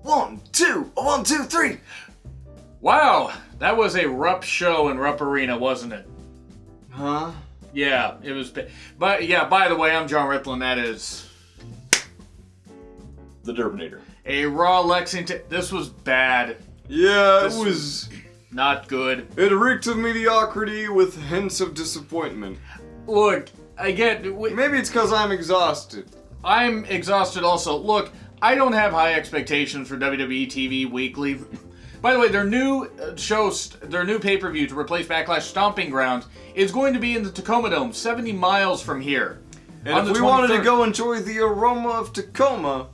1, 2, 1, 2, 3. Wow, that was a Rupp show in Rupp Arena, wasn't it? Huh? Yeah, it was. But yeah, by the way, I'm Jonn Ritland. That is The Derbinator. a Raw Lexington. This was bad. Yeah, This it was not good. It reeked of mediocrity with hints of disappointment. Look, I get. Maybe it's because I'm exhausted. I'm exhausted also. Look, I don't have high expectations for WWE TV Weekly. By the way, their new their new pay-per-view to replace Backlash Stomping Grounds is going to be in the Tacoma Dome, 70 miles from here. And if we wanted to go enjoy the aroma of Tacoma,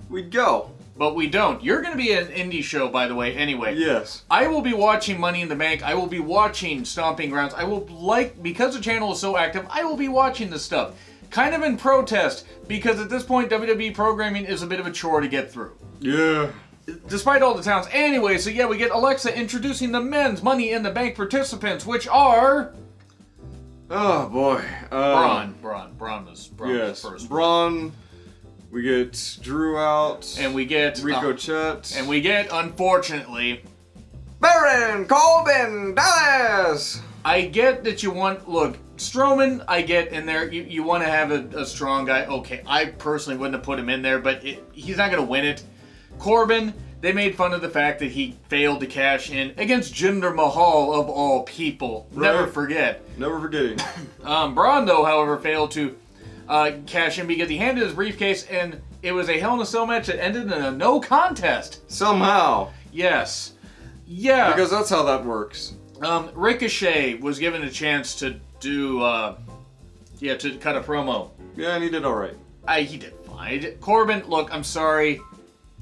we'd go. But we don't. You're going to be at an indie show, by the way, anyway. Yes. I will be watching Money in the Bank. I will be watching Stomping Grounds. I will, because the channel is so active, I will be watching this stuff. Kind of in protest, because at this point, WWE programming is a bit of a chore to get through. Yeah. Despite all the talents. Anyway, so yeah, we get Alexa introducing the men's Money in the Bank participants, which are... Oh, boy. Braun was first. Braun. We get Drew out. And we get... Ricochet. And we get, unfortunately... Baron Corbin Dallas! I get that you want... Look, Strowman, I get in there. You want to have a strong guy. Okay, I personally wouldn't have put him in there, but he's not going to win it. Corbin, they made fun of the fact that he failed to cash in against Jinder Mahal, of all people. Right. Never forget. Never forgetting. Braun, though, however, failed to cash in because he handed his briefcase, and it was a Hell in a Cell match that ended in a no contest. Somehow. Yes. Yeah. Because that's how that works. Ricochet was given a chance to do, to cut a promo. Yeah, and he did alright. He did fine. Corbin, look, I'm sorry.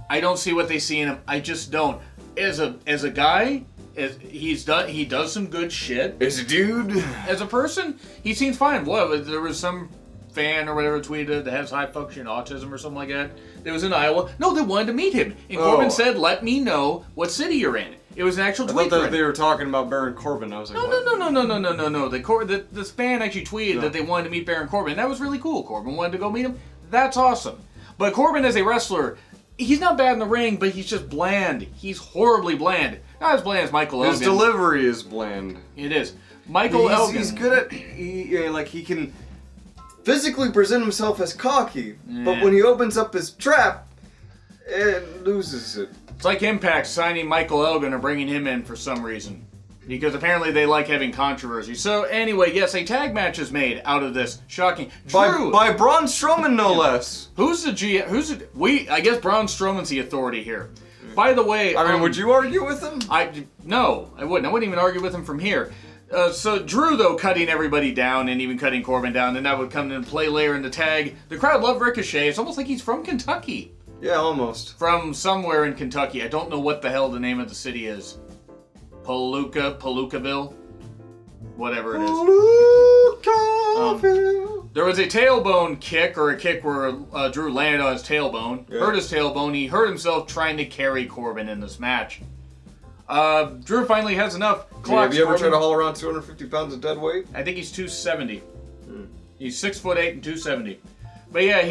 I don't see what they see in him. I just don't. As a guy, he does some good shit. As a dude. As a person, he seems fine. What? There was some fan or whatever tweeted that has high function autism or something like that. That was in Iowa. No, they wanted to meet him. And Corbin said, "Let me know what city you're in." It was an actual tweet. I thought they were talking about Baron Corbin. I was like, No. This fan actually tweeted that they wanted to meet Baron Corbin. That was really cool. Corbin wanted to go meet him. That's awesome. But Corbin as a wrestler, he's not bad in the ring, but he's just bland. He's horribly bland. Not as bland as Michael Elgin. His delivery is bland. It is. Michael Elgin. He's good at... He can physically present himself as cocky, but when he opens up his trap, it loses it. It's like Impact signing Michael Elgin or bringing him in for some reason. Because apparently they like having controversy. So anyway, yes, a tag match is made out of this. Shocking. Drew, by Braun Strowman, no less. Who's the GM? I guess Braun Strowman's the authority here. By the way... I mean, would you argue with him? No, I wouldn't. I wouldn't even argue with him from here. So Drew, though, cutting everybody down and even cutting Corbin down, and that would come into play later in the tag. The crowd loved Ricochet. It's almost like he's from Kentucky. Yeah, almost. From somewhere in Kentucky. I don't know what the hell the name of the city is. Palookaville? Whatever it is. Palookaville. There was a tailbone kick, or a kick where Drew landed on his tailbone. Yeah. Hurt his tailbone. He hurt himself trying to carry Corbin in this match. Drew finally has enough. Have you ever tried to haul around 250 pounds of dead weight? I think he's 270. He's 6'8" and 270. But yeah,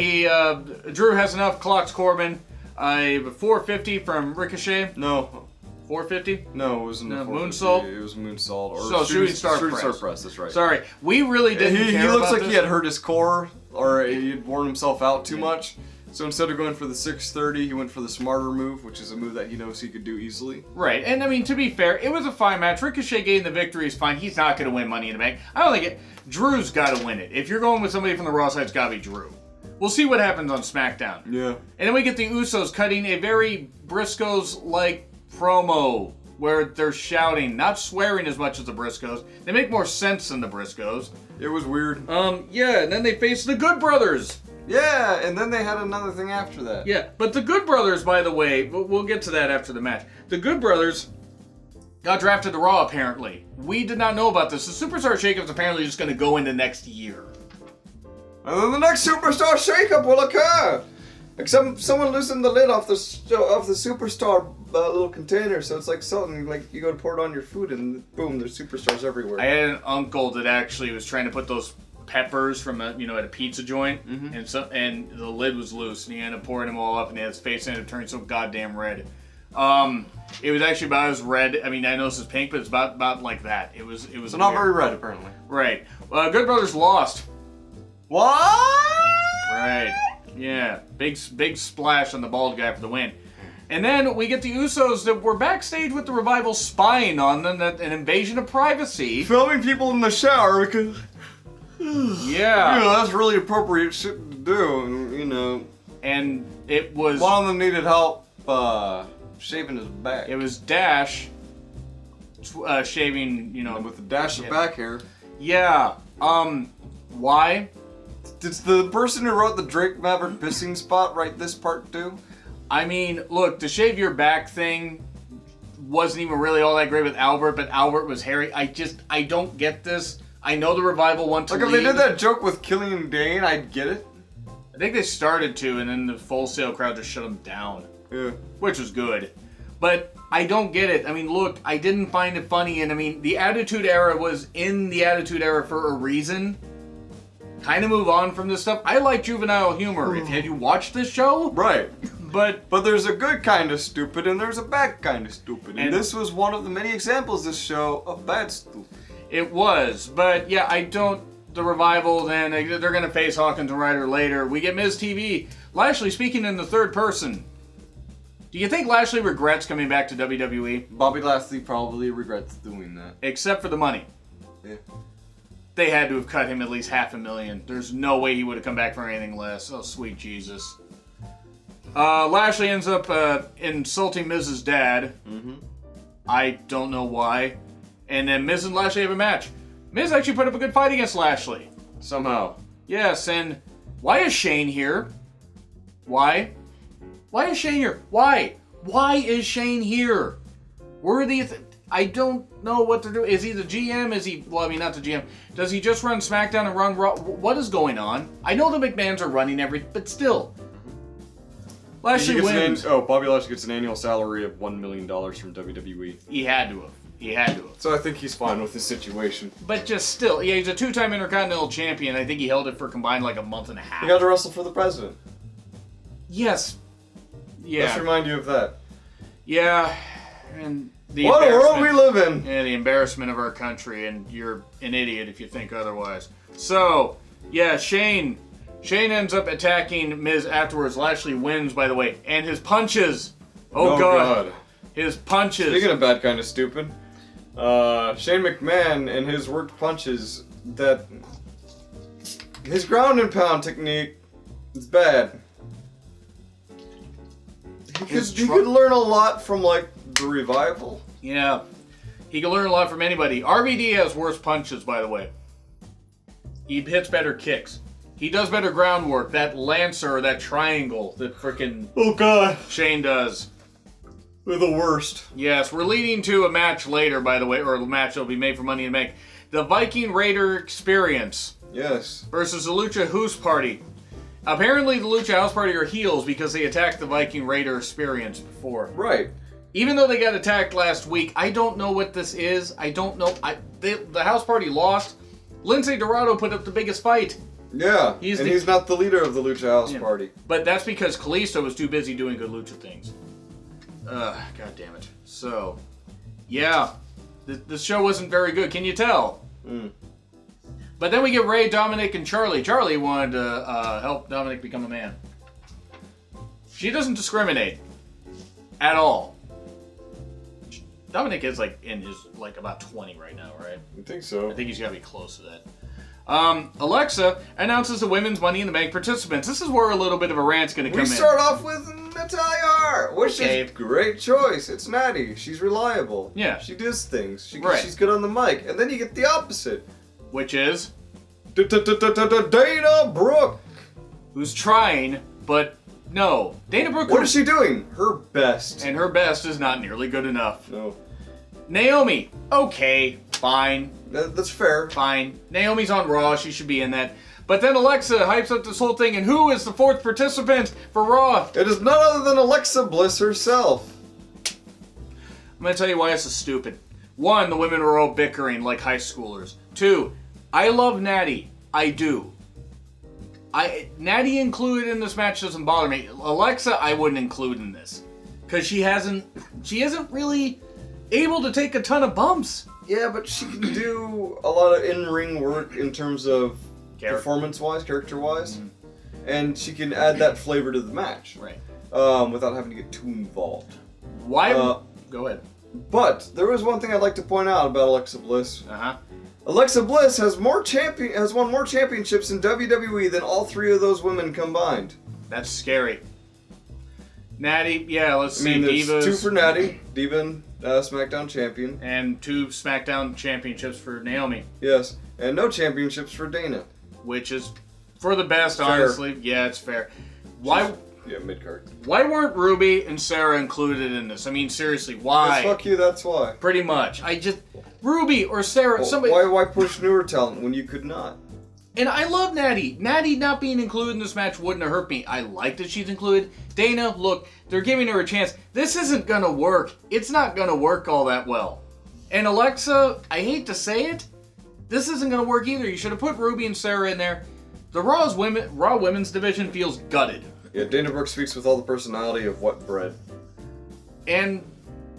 Drew has enough. Clocks Corbin. 450 from Ricochet. No. 450? No, it wasn't. Moonsault. It was moonsault or so shooting star press. That's right. Sorry, we really didn't. He looks like he had hurt his core, or he had worn himself out too much. So instead of going for the 630, he went for the smarter move, which is a move that he knows he could do easily. Right, and I mean, to be fair, it was a fine match. Ricochet getting the victory is fine. He's not going to win Money in the Bank. I don't think it. Drew's got to win it. If you're going with somebody from the Raw side, it's got to be Drew. We'll see what happens on SmackDown. Yeah. And then we get the Usos cutting a very Briscoes-like promo where they're shouting, not swearing as much as the Briscoes. They make more sense than the Briscoes. It was weird. Yeah, and then they face the Good Brothers. Yeah, and then they had another thing after that. Yeah, but the Good Brothers, by the way, we'll get to that after the match. The Good Brothers got drafted to Raw, apparently. We did not know about this. The Superstar Shakeup is apparently just going to go into next year. And then the next Superstar Shakeup will occur! Except someone loosened the lid off the Superstar little container, so it's like something like you go to pour it on your food and boom, there's Superstars everywhere. I had an uncle that actually was trying to put those peppers from at a pizza joint, and the lid was loose, and he ended up pouring them all up, and his face ended up turning so goddamn red. It was actually about as red. I mean, I know this is pink, but it's about like that. It was. So not very red, apparently. Right. Good Brothers lost. What? Right. Yeah. Big splash on the bald guy for the win. And then we get the Usos that were backstage with the Revival spying on them, an invasion of privacy. Filming people in the shower because... Yeah. That's really appropriate shit to do, And it was... One of them needed help shaving his back. It was Dash shaving, with a dash of back hair. Yeah. Why? Did the person who wrote the Drake Maverick pissing spot write this part too? I mean, look, the shave your back thing wasn't even really all that great with Albert, but Albert was hairy. I don't get this. I know the Revival want to leave. If they did that joke with Killian Dane, I'd get it. I think they started to, and then the Full Sail crowd just shut them down. Yeah. Which was good. But I don't get it. I mean, look, I didn't find it funny, and I mean, the Attitude Era was in the Attitude Era for a reason. Kind of move on from this stuff. I like juvenile humor. Have you watched this show? Right. But there's a good kind of stupid and there's a bad kind of stupid. And this was one of the many examples this show of bad stupid. It was. But yeah, the Revival, then they're going to face Hawkins and Ryder later. We get Miz TV. Lashley speaking in the third person. Do you think Lashley regrets coming back to WWE? Bobby Lashley probably regrets doing that. Except for the money. Yeah. They had to have cut him at least $500,000. There's no way he would have come back for anything less. Oh, sweet Jesus. Lashley ends up insulting Miz's dad. Mm-hmm. I don't know why. And then Miz and Lashley have a match. Miz actually put up a good fight against Lashley. Somehow. Yes, and why is Shane here? Why? Why is Shane here? Why? Why is Shane here? I don't know what to do. Is he the GM? Not the GM. Does he just run SmackDown and run Raw? What is going on? I know the McMahons are running everything, but still. Lashley wins. Bobby Lashley gets an annual salary of $1 million from WWE. He had to have. So I think he's fine with the situation. But just still, yeah, he's a 2-time Intercontinental Champion. I think he held it for combined like a month and a half. He got to wrestle for the president. Yes. Yeah. Let's remind you of that. Yeah. And what a world we live in! Yeah, the embarrassment of our country, and you're an idiot if you think otherwise. So, yeah, Shane ends up attacking Miz afterwards. Lashley wins, by the way, and his punches. Oh God. His punches. Speaking of bad kind of stupid, Shane McMahon and his worked punches, that his ground and pound technique is bad. He could learn a lot from the Revival. Yeah. He can learn a lot from anybody. RVD has worse punches, by the way. He hits better kicks. He does better groundwork. That Lancer, that triangle, that frickin' Oh God. Shane does. They're the worst. Yes, we're leading to a match later, by the way, or a match that'll be made for Money in the Bank. The Viking Raider Experience. Yes. Versus the Lucha House Party. Apparently the Lucha House Party are heels because they attacked the Viking Raider Experience before. Right. Even though they got attacked last week, I don't know what this is. I don't know. The House Party lost. Lindsay Dorado put up the biggest fight. Yeah, he's not the leader of the Lucha House Party. But that's because Kalisto was too busy doing good Lucha things. God damn it. So, yeah. This show wasn't very good. Can you tell? Mm. But then we get Ray, Dominic, and Charlie. Charlie wanted to help Dominic become a man. She doesn't discriminate. At all. Dominic is in his about 20 right now, right? I think so. I think he's got to be close to that. Alexa announces the women's Money in the Bank participants. This is where a little bit of a rant's going to come in. We start off with Natalia Hart, which is a great choice. It's Natty. She's reliable. Yeah. She does things. She's good on the mic. And then you get the opposite. Which is? Dana Brooke. Who's trying, but no. Dana Brooke. What is she doing? Her best. And her best is not nearly good enough. No. Naomi. Okay. Fine. That's fair. Fine. Naomi's on Raw. She should be in that. But then Alexa hypes up this whole thing, and who is the fourth participant for Raw? It is none other than Alexa Bliss herself. I'm going to tell you why this is stupid. 1, the women were all bickering like high schoolers. 2, I love Natty. I do. Natty included in this match doesn't bother me. Alexa, I wouldn't include in this. Because she isn't really able to take a ton of bumps. Yeah, but she can do a lot of in-ring work in terms of performance-wise, character-wise. Mm-hmm. And she can add that flavor to the match. Right. Without having to get too involved. Why? Go ahead. But there is one thing I'd like to point out about Alexa Bliss. Uh-huh. Alexa Bliss has won more championships in WWE than all three of those women combined. That's scary. Natty, yeah, let's see. There's Divas. 2 for Natty, Diva and SmackDown champion. And 2 SmackDown championships for Naomi. Yes, and no championships for Dana. Which is for the best, fair. Honestly. Yeah, it's fair. Why? Yeah, mid-card. Why weren't Ruby and Sarah included in this? I mean, seriously, why? Fuck you, that's why. Pretty much. Ruby or Sarah, Well, somebody... Why push newer talent when you could not? And I love Natty. Natty not being included in this match wouldn't have hurt me. I like that she's included. Dana, look, they're giving her a chance. This isn't gonna work. It's not gonna work all that well. And Alexa, I hate to say it, this isn't gonna work either. You should have put Ruby and Sarah in there. The Raw Women's Division feels gutted. Yeah, Dana Brooke speaks with all the personality of what bread. And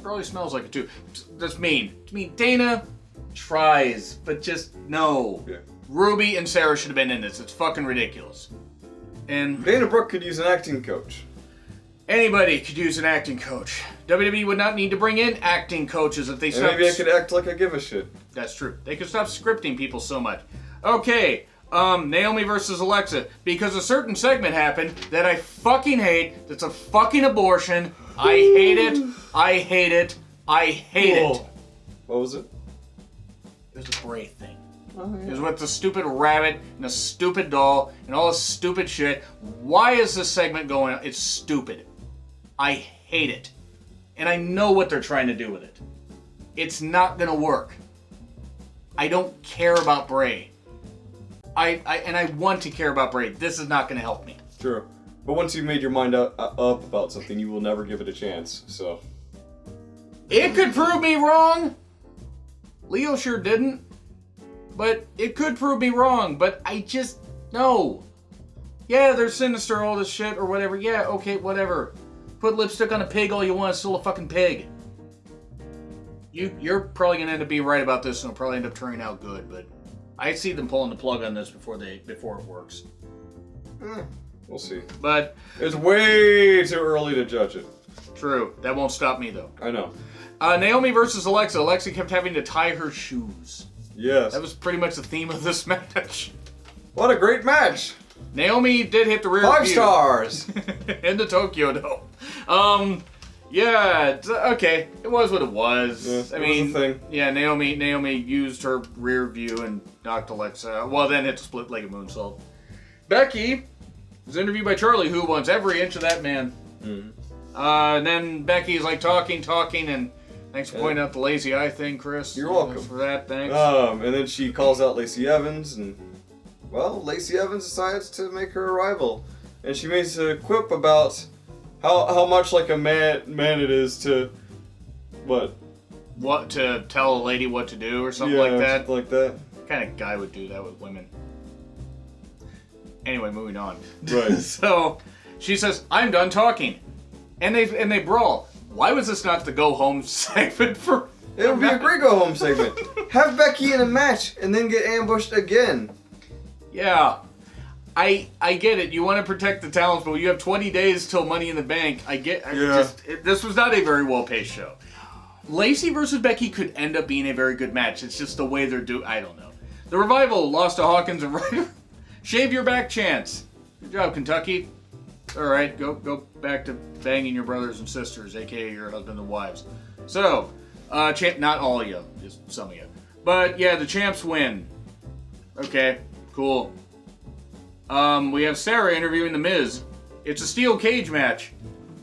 probably smells like it too. That's mean. To me, Dana tries, but just no. Yeah. Ruby and Sarah should have been in this. It's fucking ridiculous. And Dana Brooke could use an acting coach. Anybody could use an acting coach. WWE would not need to bring in acting coaches if they stopped. Maybe I could act like I give a shit. That's true. They could stop scripting people so much. Okay. Naomi versus Alexa, because a certain segment happened that I fucking hate. That's a fucking abortion. I hate it. I hate it. I hate it. What was it? It was a Bray thing. Oh, yeah. It was with the stupid rabbit and a stupid doll and all this stupid shit. Why is this segment going on? It's stupid. I hate it. And I know what they're trying to do with it. It's not gonna work. I don't care about Bray. I want to care about Bray. This is not going to help me. True. But once you've made your mind up about something, you will never give it a chance, so... It could prove me wrong! Leo sure didn't. But it could prove me wrong, but I just... No. Yeah, they're sinister, all this shit, or whatever. Yeah, okay, whatever. Put lipstick on a pig all you want, it's still a fucking pig. You're probably going to end up being right about this, and it'll probably end up turning out good, but... I see them pulling the plug on this before it works. We'll see. But it's way too early to judge it. True. That won't stop me though. I know. Naomi versus Alexa. Alexa kept having to tie her shoes. Yes. That was pretty much the theme of this match. What a great match. Naomi did hit the rear 5 view. stars. In the Tokyo Dome. Yeah, okay. It was what it was. Yeah, I mean, was a thing. Yeah, Naomi used her rear view and knocked Alexa out. Well, then hit the split-legged moonsault. Becky was interviewed by Charlie, who wants every inch of that man. Mm-hmm. And then Becky's like talking, and thanks for pointing out the lazy eye thing, Chris. You're welcome. Thanks for that, thanks. And then she calls out Lacey Evans, and, well, Lacey Evans decides to make her a rival. And she makes a quip about how much like a man it is to, What, to tell a lady what to do or something like that? Something like that. What kind of guy would do that with women? Anyway, moving on. Right. So, she says, I'm done talking. And they brawl. Why was this not the go home segment for... It would be a great go home segment. Have Becky in a match and then get ambushed again. Yeah. I get it. You want to protect the talents, but when you have 20 days till Money in the Bank, this was not a very well-paced show. Lacey versus Becky could end up being a very good match. It's just the way they're doing. I don't know. The Revival lost to Hawkins and Ryder. Shave your back chance. Good job, Kentucky. All right, go back to banging your brothers and sisters, aka your husband and wives. So, not all of you, just some of you. But yeah, the champs win. Okay, cool. We have Sarah interviewing The Miz. It's a steel cage match,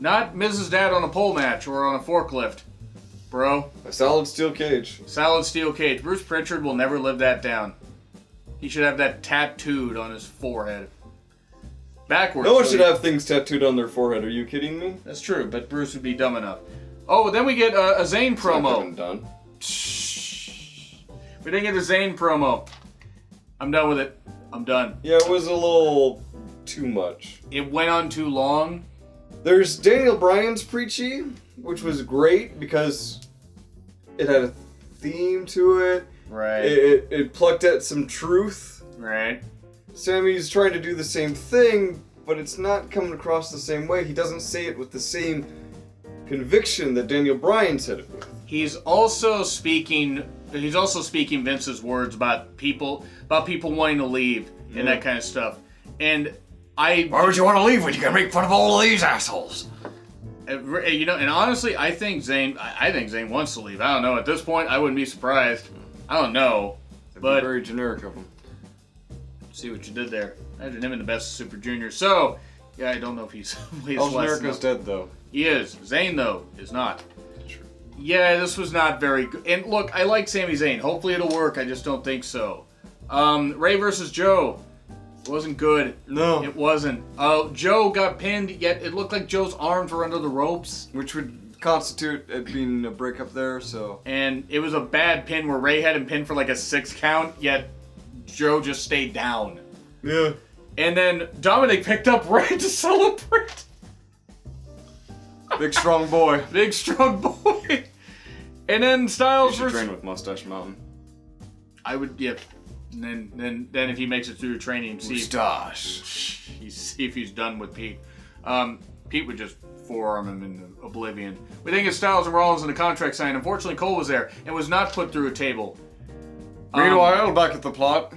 not Miz's dad on a pole match or on a forklift. Bro. A solid steel cage. Solid steel cage. Bruce Pritchard will never live that down. He should have that tattooed on his forehead. Backwards. No one should have things tattooed on their forehead. Are you kidding me? That's true, but Bruce would be dumb enough. Oh, then we get a Zayn promo. Done. Shh. We didn't get a Zayn promo. I'm done with it. I'm done. Yeah, it was a little too much. It went on too long. There's Daniel Bryan's Preachy, which was great because it had a theme to it. Right. It plucked at some truth. Right. Sammy's trying to do the same thing, but it's not coming across the same way. He doesn't say it with the same conviction that Daniel Bryan said it with. He's also speaking Vince's words about people wanting to leave and that kind of stuff. And why would you want to leave when you can make fun of all of these assholes? You know, and honestly, I think Zayn wants to leave. I don't know. At this point, I wouldn't be surprised. I don't know. But very generic of him. See what you did there. Imagine him in the best of Super Junior. So, yeah, I don't know if he's El Generico's dead, though. He is. Zayn, though, is not. True. Yeah, this was not very good. And look, I like Sami Zayn. Hopefully it'll work. I just don't think so. Ray versus Joe. It wasn't good. No. It wasn't. Joe got pinned, yet it looked like Joe's arms were under the ropes. Which would constitute it being a breakup there, so... And it was a bad pin where Ray had him pinned for like a 6 count, yet Joe just stayed down. Yeah. And then Dominic picked up Ray to celebrate. Big strong boy. Big strong boy. And then Styles versus... train with Mustache Mountain. I would, yeah. And then if he makes it through training, see if he's done with Pete. Pete would just forearm him into oblivion. We think it's Styles and Rollins in the contract sign. Unfortunately, Cole was there and was not put through a table. Meanwhile, back at the plot,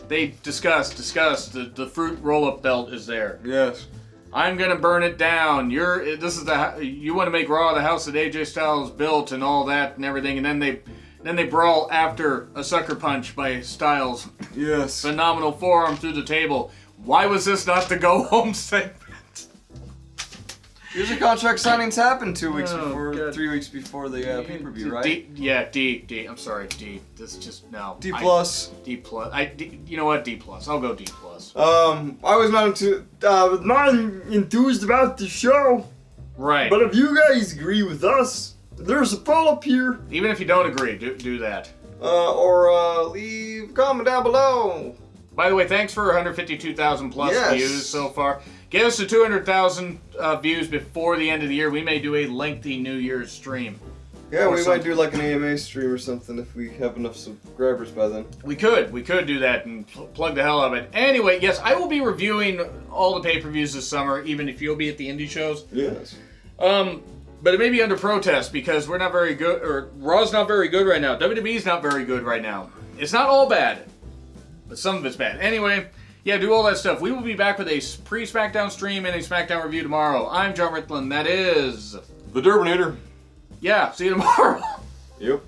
they discussed the fruit roll-up belt is there. Yes. I'm gonna burn it down. You want to make Raw the house that AJ Styles built and all that and everything, and then they brawl after a sucker punch by Styles. Yes. Phenomenal forearm through the table. Why was this not the go home segment? Usually contract signings happen 3 weeks before the pay-per-view, right? D. I'm sorry, D. This is just, no. D+. D+. You know what? D+. I'll go D+. I was not enthused about the show. Right. But if you guys agree with us, there's a follow-up here. Even if you don't agree, do that. Or leave a comment down below. By the way, thanks for 152,000 plus views so far. Get us to 200,000 views before the end of the year. We may do a lengthy New Year's stream. Yeah, we might do like an AMA stream or something if we have enough subscribers by then. We could do that and plug the hell out of it. Anyway, yes, I will be reviewing all the pay-per-views this summer, even if you'll be at the indie shows. Yes. But it may be under protest because we're not very good, or Raw's not very good right now. WWE's not very good right now. It's not all bad, but some of it's bad. Anyway, yeah, do all that stuff. We will be back with a pre-SmackDown stream and a SmackDown review tomorrow. I'm Jonn Ritland. That is... The Derbinator. Yeah, see you tomorrow. Yep.